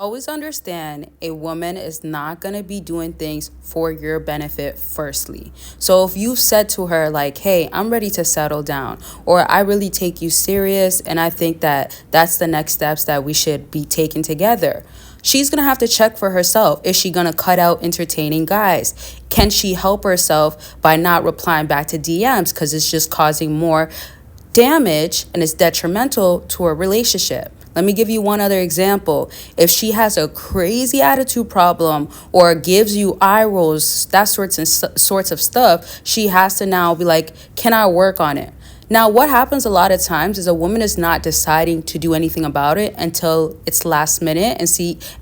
Always understand a woman is not going to be doing things for your benefit firstly. So if you've said to her like, "Hey, I'm ready to settle down," or "I really take you serious and I think that that's the next steps that we should be taking together." She's going to have to check for herself. Is she going to cut out entertaining guys? Can she help herself by not replying back to DMs because it's just causing more damage and it's detrimental to a relationship? Let me give you one other example. If she has a crazy attitude problem or gives you eye rolls, that sorts of stuff, she has to now be like, "Can I work on it?" Now, what happens a lot of times is a woman is not deciding to do anything about it until it's last minute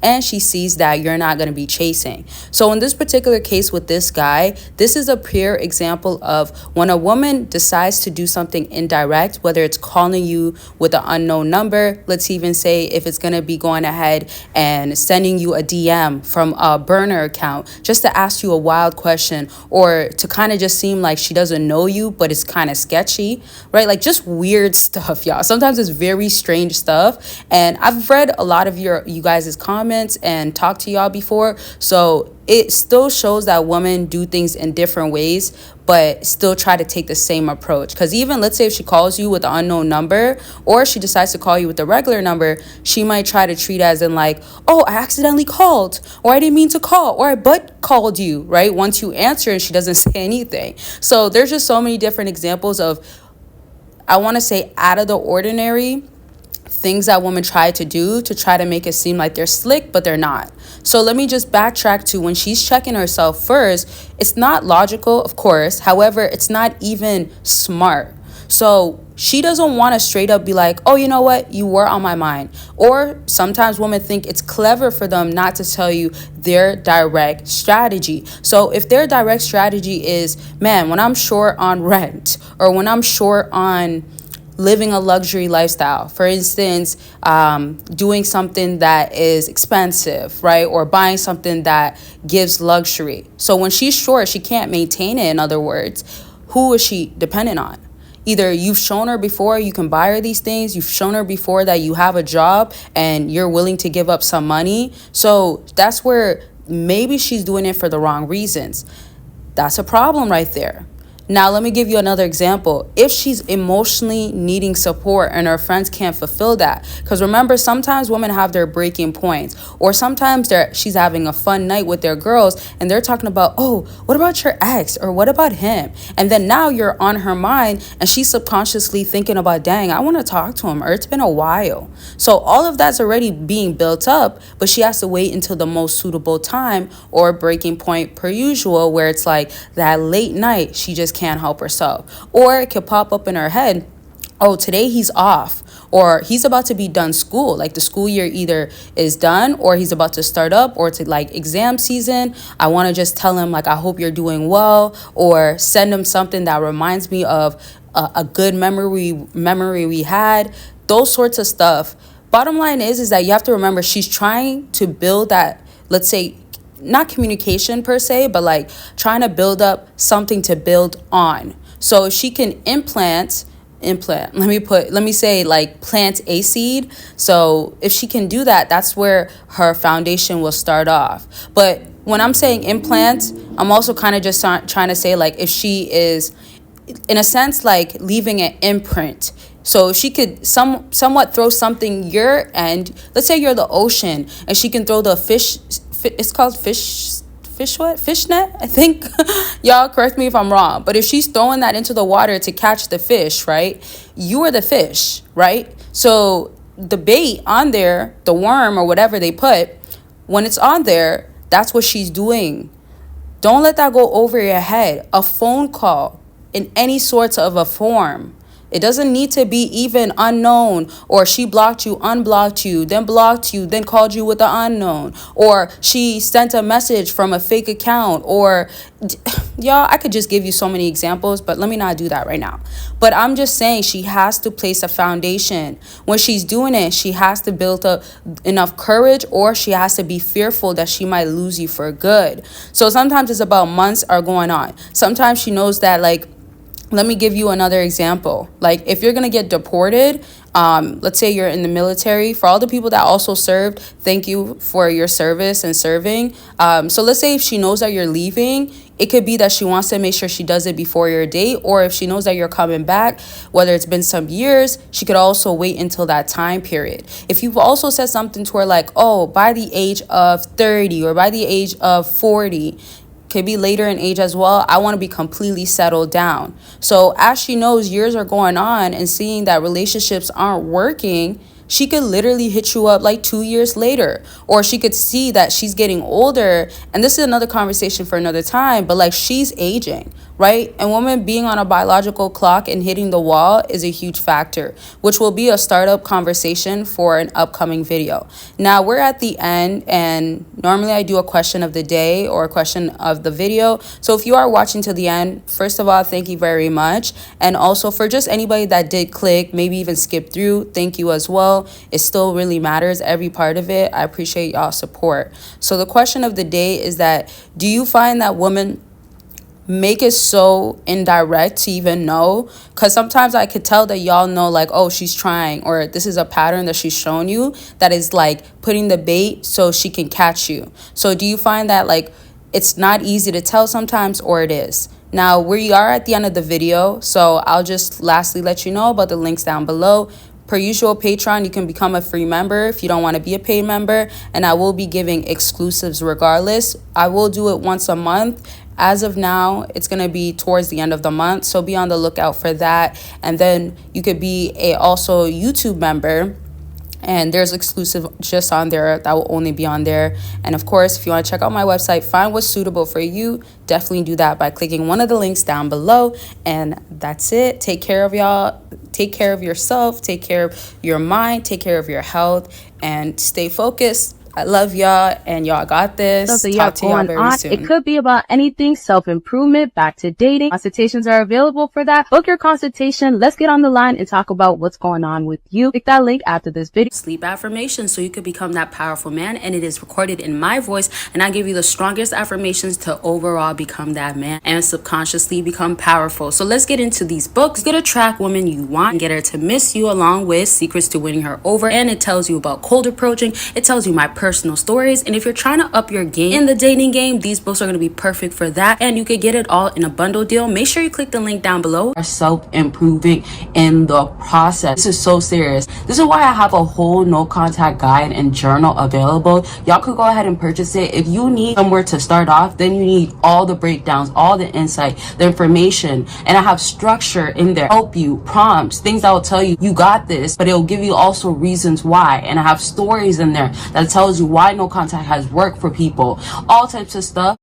and she sees that you're not going to be chasing. So in this particular case with this guy, this is a pure example of when a woman decides to do something indirect, whether it's calling you with an unknown number, let's even say if it's going to be going ahead and sending you a DM from a burner account just to ask you a wild question or to kind of just seem like she doesn't know you, but it's kind of sketchy. Right? Like just weird stuff, y'all. Sometimes it's very strange stuff. And I've read a lot of you guys' comments and talked to y'all before. So it still shows that women do things in different ways, but still try to take the same approach. Because even let's say if she calls you with an unknown number or she decides to call you with a regular number, she might try to treat as in like, "Oh, I accidentally called," or "I didn't mean to call," or "I but called you," right? Once you answer and she doesn't say anything. So there's just so many different examples of, I want to say, out of the ordinary things that women try to do to try to make it seem like they're slick, but they're not. So let me just backtrack to when she's checking herself first. It's not logical, of course. However, it's not even smart. So she doesn't want to straight up be like, "Oh, you know what? You were on my mind." Or sometimes women think it's clever for them not to tell you their direct strategy. So if their direct strategy is, "Man, when I'm short on rent or when I'm short on living a luxury lifestyle," for instance, doing something that is expensive, right? Or buying something that gives luxury. So when she's short, she can't maintain it. In other words, who is she dependent on? Either you've shown her before you can buy her these things, you've shown her before that you have a job and you're willing to give up some money. So that's where maybe she's doing it for the wrong reasons. That's a problem right there. Now, let me give you another example. If she's emotionally needing support and her friends can't fulfill that, because remember, sometimes women have their breaking points, or sometimes she's having a fun night with their girls and they're talking about, "Oh, what about your ex?" or "What about him?" And then now you're on her mind and she's subconsciously thinking about, "Dang, I want to talk to him," or "It's been a while." So all of that's already being built up, but she has to wait until the most suitable time or breaking point per usual, where it's like that late night, she just can't help herself. Or it could pop up in her head, "Oh, today he's off," or he's about to be done school, like the school year either is done or he's about to start up, or to like exam season. I want to just tell him like, "I hope you're doing well," or send him something that reminds me of a good memory we had. Those sorts of stuff. Bottom line is that you have to remember she's trying to build that, let's say, not communication per se, but like trying to build up something to build on. So if she can let me say like plant a seed. So if she can do that, that's where her foundation will start off. But when I'm saying implant, I'm also kind of just trying to say like if she is, in a sense, like leaving an imprint. So if she could somewhat throw something your end, let's say you're the ocean, and she can throw the fish. It's called fish net, I think. Y'all correct me if I'm wrong. But if she's throwing that into the water to catch the fish, right? You are the fish, right? So the bait on there, the worm or whatever they put, when it's on there, that's what she's doing. Don't let that go over your head. A phone call in any sorts of a form. It doesn't need to be even unknown, or she blocked you, unblocked you, then blocked you, then called you with the unknown, or she sent a message from a fake account, or y'all, I could just give you so many examples, but let me not do that right now. But I'm just saying she has to place a foundation. When she's doing it, she has to build up enough courage, or she has to be fearful that she might lose you for good. So sometimes it's about months are going on. Sometimes she knows that, like, let me give you another example. Like, if you're going to get deported, let's say you're in the military. For all the people that also served, thank you for your service and serving. So let's say if she knows that you're leaving, it could be that she wants to make sure she does it before your date, or if she knows that you're coming back, whether it's been some years, she could also wait until that time period. If you've also said something to her like, oh, by the age of 30 or by the age of 40, could be later in age as well, I want to be completely settled down. So as she knows years are going on and seeing that relationships aren't working, she could literally hit you up like 2 years later. Or she could see that she's getting older, and this is another conversation for another time, but like she's aging, right? And women being on a biological clock and hitting the wall is a huge factor, which will be a startup conversation for an upcoming video. Now we're at the end, and normally I do a question of the day or a question of the video. So if you are watching to the end, first of all, thank you very much. And also for just anybody that did click, maybe even skip through, thank you as well. It still really matters, every part of it. I appreciate y'all support. So the question of the day is that, do you find that women make it so indirect to even know? Because sometimes I could tell that y'all know like, oh, she's trying, or this is a pattern that she's shown you that is like putting the bait so she can catch you. So do you find that like it's not easy to tell sometimes, or it is? Now we are at the end of the video, so I'll just lastly let you know about the links down below. Per usual, Patreon, you can become a free member if you don't want to be a paid member, and I will be giving exclusives regardless. I will do it once a month. As of now, it's going to be towards the end of the month, so be on the lookout for that. And then you could be a also YouTube member, and there's exclusive just on there that will only be on there. And of course, if you want to check out my website, find what's suitable for you, definitely do that by clicking one of the links down below. And that's it. Take care of y'all. Take care of yourself. Take care of your mind. Take care of your health, and stay focused. I love y'all, and y'all got this. Something Talk to y'all very soon. It could be about anything, self-improvement, back to dating. Consultations are available for that. Book your consultation. Let's get on the line and talk about what's going on with you. Click that link after this video. Sleep affirmations so you could become that powerful man, and it is recorded in my voice, and I give you the strongest affirmations to overall become that man and subconsciously become powerful. So let's get into these books. Get attract women you want and get her to miss you, along with secrets to winning her over, and it tells you about cold approaching. It tells you my personal stories, and if you're trying to up your game in the dating game, these books are going to be perfect for that, and you could get it all in a bundle deal. Make sure you click the link down below. Self-improving in the process. This is so serious. This is why I have a whole no contact guide and journal available. Y'all could go ahead and purchase it. If you need somewhere to start off, then you need all the breakdowns, all the insight, the information, and I have structure in there, help you, prompts, things that will tell you you got this, but it will give you also reasons why, and I have stories in there that tells you why no contact has worked for people, all types of stuff.